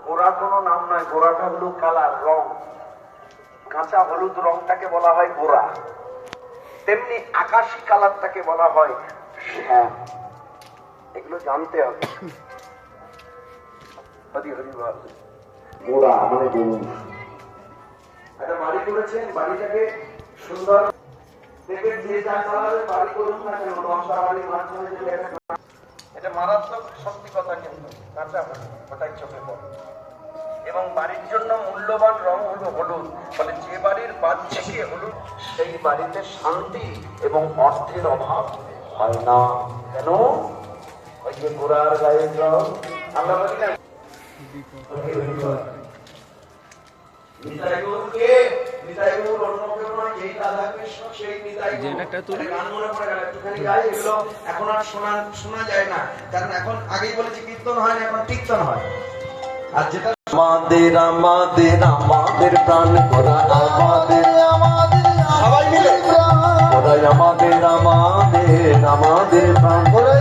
গোরা কোনো নাম নয়, গোরাটা হলো কালার, রং। কাঁচা হলুদ রংটাকে বলা হয় গোরা, তেমনি আকাশী কালারটাকে বলা হয় শ্যাম। এগুলো জানতে হবে। হরি হরি বল। গোরা মানে গরু। একটা বাড়ি করেছেন, বাড়িটাকে সুন্দর দেখবেন, যে যা কালারের বাড়ি করুন না কেন, দশটা বাড়ির মাধ্যমে যদি এটা মারাত্মক সত্যি কথা, কিন্তু কাঁচা ওটাই চোখে পড়ে। এবং বাড়ির জন্য মূল্যবান রং হলো হলুদ। ফলে যে বাড়ির বাদ থেকে হলুদ, সেই বাড়িতে শান্তি এবং অর্থের অভাব হয় না। কেন? ওই যে গোড়ার গায়ের রং আমরা বলি না, নিতাই গৌরকে, নিতাই গৌর অন্য কেউ নয়, এই রাধা কৃষ্ণ সেই নিতাই গৌর। গান মনে পড়ে গেল, একটুখানি গাই। এগুলো এখন আর শোনা যায় না, কারণ এখন আগেই বলেছি কীর্তন হয় না, এখন কীর্তন হয়। আর যেটা আমাদের আমাদের আমাদের প্রাণ গোরা, আমাদের আমাদের সবাই মিলে গোরা, আমাদের আমাদের আমাদের প্রাণ গোরা,